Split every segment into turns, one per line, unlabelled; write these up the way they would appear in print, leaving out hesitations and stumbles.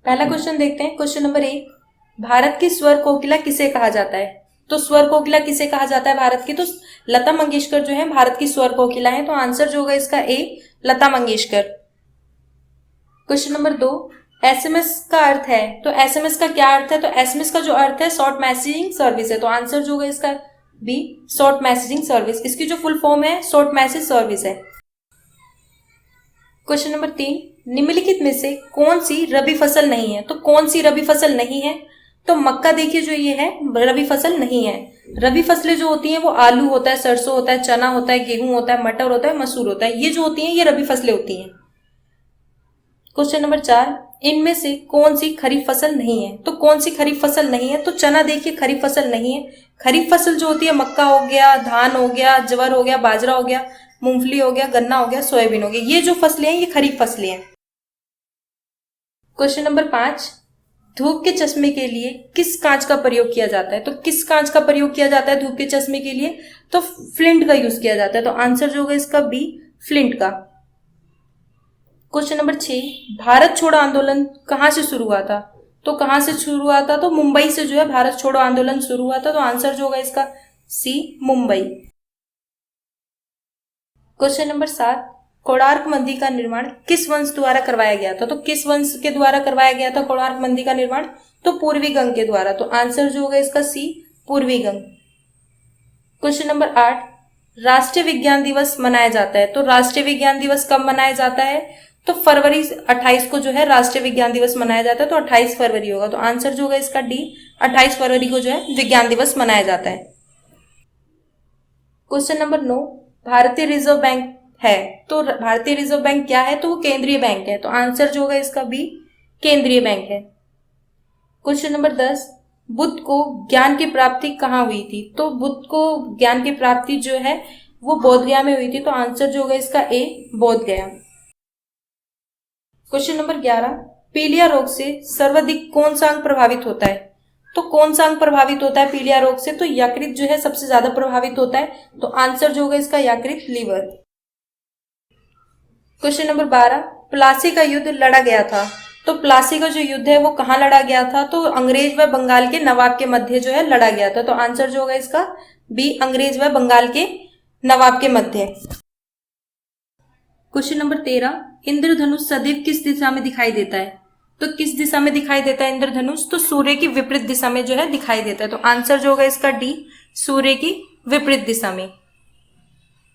पहला क्वेश्चन देखते हैं। क्वेश्चन नंबर 1, भारत की स्वर कोकिला किसे कहा जाता है? तो स्वर कोकिला किसे कहा जाता है भारत की? तो लता मंगेशकर जो है भारत की स्वर कोकिला है। तो आंसर जो होगा इसका ए, Lata Mangeshkar. Question number 2, SMS का अर्थ है। तो एसएमएस का क्या अर्थ है? तो एसएमएस का जो अर्थ है शॉर्ट मैसेजिंग सर्विस है। तो आंसर जो होगा इसका बी, शॉर्ट मैसेजिंग सर्विस। इसकी जो फुल फॉर्म है शॉर्ट मैसेज सर्विस है। क्वेश्चन नंबर 3, निम्नलिखित में से कौन सी रबी फसल नहीं है? तो कौन सी रबी फसल नहीं है? तो मक्का देखिए जो ये है रबी फसल नहीं है। रबी फसलें जो होती हैं वो आलू होता है, सरसों होता है, चना होता है, गेहूं होता है, मटर होता है, मसूर होता है। ये जो होती हैं ये रबी फसलें होती हैं। क्वेश्चन नंबर 4, इनमें से कौन सी खरीफ फसल नहीं है? तो कौन सी खरीफ फसल नहीं है? तो चना देखिए खरीफ फसल नहीं है। खरीफ फसल जो होती है मक्का हो गया, धान हो गया, ज्वार हो गया, बाजरा हो गया, मूंगफली हो गया, गन्ना हो गया, सोयाबीन हो गया। ये जो फसलें हैं ये खरीफ फसलें हैं। क्वेश्चन नंबर 5, धूप के चश्मे के लिए किस कांच का प्रयोग किया जाता है? तो किस कांच का प्रयोग किया जाता है धूप के चश्मे के लिए? तो फ्लिंट का यूज किया जाता है। तो आंसर जो होगा इसका बी, फ्लिंट का। क्वेश्चन नंबर 6, भारत छोड़ो आंदोलन कहां से शुरू हुआ था? तो कहां से शुरू हुआ था? तो मुंबई से जो है भारत छोड़ो आंदोलन शुरू हुआ था। तो आंसर जो होगा इसका सी, मुंबई। क्वेश्चन नंबर 7, कोणार्क मंदिर का निर्माण किस वंश द्वारा करवाया गया था? तो किस वंश के द्वारा करवाया गया था कोणार्क मंदिर का निर्माण? तो पूर्वी गंग के द्वारा। तो आंसर जो होगा इसका सी, पूर्वी गंग। क्वेश्चन नंबर 8, राष्ट्रीय विज्ञान दिवस मनाया जाता है। तो राष्ट्रीय विज्ञान दिवस कब मनाया जाता है? तो फरवरी 28 को जो है राष्ट्रीय विज्ञान दिवस मनाया जाता है। तो 28 फरवरी होगा। तो आंसर जो होगा इसका डी, 28 फरवरी को जो है विज्ञान दिवस मनाया जाता है। क्वेश्चन नंबर 9, भारतीय रिजर्व बैंक है। तो भारतीय रिजर्व बैंक क्या है? तो वो केंद्रीय बैंक है। तो आंसर जो होगा इसका बी, केंद्रीय बैंक है। क्वेश्चन नंबर 10, बुद्ध को ज्ञान की प्राप्ति कहाँ हुई थी? तो बुद्ध को ज्ञान की प्राप्ति जो है वो बोध गया में हुई थी। तो आंसर जो होगा इसका ए, बोध गया। क्वेश्चन नंबर 11, पीलिया रोग से सर्वाधिक कौन सा अंग प्रभावित होता है? तो कौन सा अंग प्रभावित होता है पीलिया रोग से? तो यकृत जो है सबसे ज्यादा प्रभावित होता है। तो आंसर जो होगा इसका यकृत, लीवर। क्वेश्चन नंबर 12, प्लासी का युद्ध लड़ा गया था। तो प्लासी का जो युद्ध है वो कहाँ लड़ा गया था? तो अंग्रेज व बंगाल के नवाब के मध्य जो है लड़ा गया था। तो आंसर जो होगा इसका बी, अंग्रेज व बंगाल के नवाब के मध्य। क्वेश्चन नंबर 13, इंद्रधनुष सदैव किस दिशा में दिखाई देता है? तो किस दिशा में दिखाई देता है इंद्रधनुष? तो सूर्य की विपरीत दिशा में जो है दिखाई देता है। तो आंसर जो होगा इसका डी, सूर्य की विपरीत दिशा में।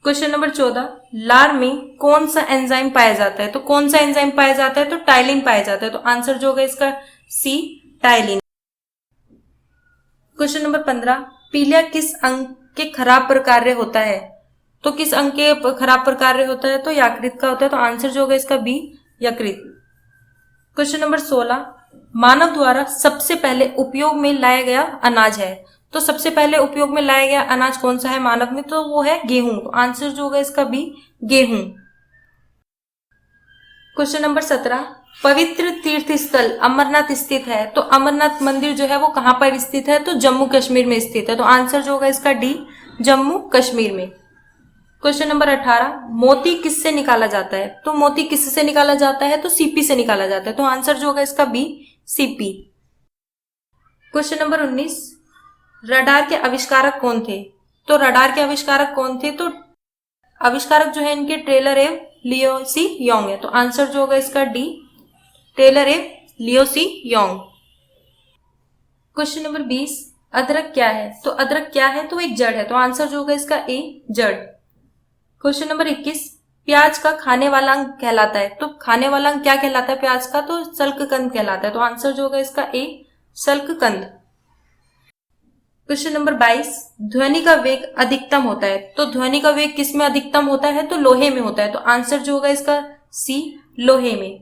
क्वेश्चन नंबर 14, लार में कौन सा एंजाइम पाया जाता है? तो कौन सा एंजाइम पाया जाता है? तो टाइलिन पाया जाता है। तो आंसर जो होगा इसका सी, टाइलिन। क्वेश्चन नंबर 15, पीलिया किस अंग के खराब प्रकार्य होता है? तो किस अंग के खराब प्रकार्य होता है? तो यकृत का होता है। तो आंसर जो होगा इसका बी, यकृत। क्वेश्चन नंबर 16, मानव द्वारा सबसे पहले उपयोग में लाया गया अनाज है। तो सबसे पहले उपयोग में लाया गया अनाज कौन सा है मानव में? तो वो है गेहूं। तो आंसर जो होगा इसका बी, गेहूं। क्वेश्चन नंबर 17, पवित्र तीर्थ स्थल अमरनाथ स्थित है। तो अमरनाथ मंदिर जो है वो कहां पर स्थित है? तो जम्मू कश्मीर में स्थित है। तो आंसर जो होगा इसका डी, जम्मू कश्मीर में। क्वेश्चन नंबर 18, मोती किससे निकाला जाता है? तो मोती किससे निकाला जाता है? तो सीपी से निकाला जाता है। तो आंसर जो होगा इसका B, CP. Question number 19, radar के आविष्कारक कौन थे? तो रडार के आविष्कारक कौन थे? तो आविष्कारक जो है इनके टेलर एव लियो सी योंग है। तो आंसर जो होगा इसका डी, टेलर एव लियो सी योंग। क्वेश्चन नंबर 20, अदरक क्या है? तो अदरक क्या है? तो एक जड़ है। तो आंसर जो होगा इसका ए, जड़। क्वेश्चन नंबर 21, प्याज का खाने वाला अंग कहलाता है। तो खाने वाला अंग क्या कहलाता है प्याज का? तो सल्ककंद कहलाता है। तो आंसर जो होगा इसका ए, सल्ककंद। क्वेश्चन नंबर 22, ध्वनि का वेग अधिकतम होता है। तो ध्वनि का वेग किस में अधिकतम होता है? तो लोहे में होता है। तो आंसर जो होगा इसका सी, लोहे में।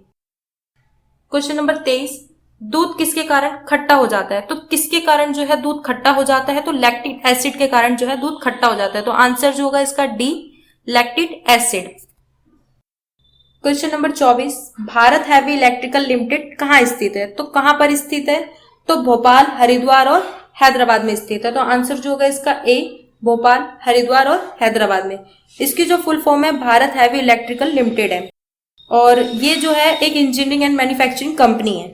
क्वेश्चन नंबर 23, दूध किसके कारण खट्टा हो जाता है? तो किसके कारण जो है दूध खट्टा हो जाता है? तो लैक्टिक एसिड के कारण जो है दूध खट्टा हो जाता है। तो आंसर जो होगा इसका D, lactic acid. Question number 24, Bharat heavy electrical limited कहाँ स्थित है? तो कहां पर स्थित है? तो भोपाल, हरिद्वार और हैदराबाद में स्थित है। तो आंसर जो होगा इसका ए, भोपाल, हरिद्वार और हैदराबाद में। इसकी जो फुल फॉर्म है भारत हैवी इलेक्ट्रिकल लिमिटेड है और ये जो है एक इंजीनियरिंग एंड मैन्युफैक्चरिंग कंपनी है।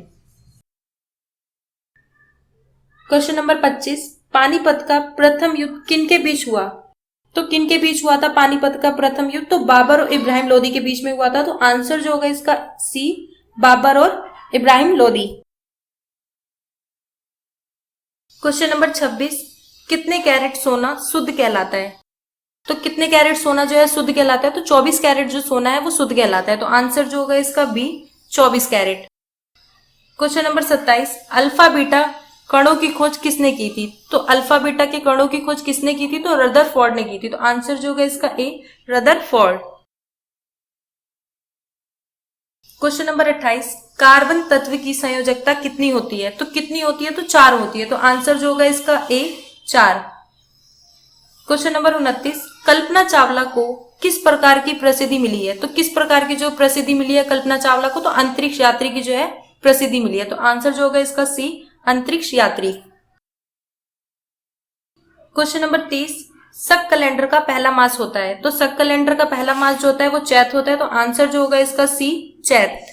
क्वेश्चन नंबर 25, पानीपत का प्रथम युद्ध किनके बीच हुआ? तो किनके बीच हुआ था पानीपत का प्रथम युद्ध? तो बाबर और इब्राहिम लोदी के बीच में हुआ था। तो आंसर जो होगा इसका सी, बाबर और इब्राहिम लोदी। क्वेश्चन नंबर 26, कितने कैरेट सोना शुद्ध कहलाता है? तो कितने कैरेट सोना जो है शुद्ध कहलाता है? तो 24 कैरेट जो सोना है वो शुद्ध कहलाता है। तो आंसर जो होगा इसका B, 24 carat. Question number 27, alpha beta कणों की खोज किसने की थी? तो अल्फा बीटा के कणों की खोज किसने की थी? तो रदरफोर्ड ने की थी। तो आंसर जो होगा इसका ए, रदरफोर्ड। क्वेश्चन नंबर 28, कार्बन तत्व की संयोजकता कितनी होती है? तो कितनी होती है? तो 4 होती है। तो आंसर जो होगा इसका ए, 4। क्वेश्चन नंबर 29, कल्पना चावला को किस प्रकार की प्रसिद्धि मिली है? तो किस प्रकार की जो प्रसिद्धि मिली है कल्पना चावला को? तो अंतरिक्ष यात्री की जो है प्रसिद्धि मिली है। तो आंसर जो होगा इसका सी, अंतरिक्ष यात्री। क्वेश्चन नंबर 30, शक कैलेंडर का पहला मास होता है। तो शक कैलेंडर का पहला मास जो होता है वो चैत होता है। तो आंसर जो होगा इसका सी, चैत।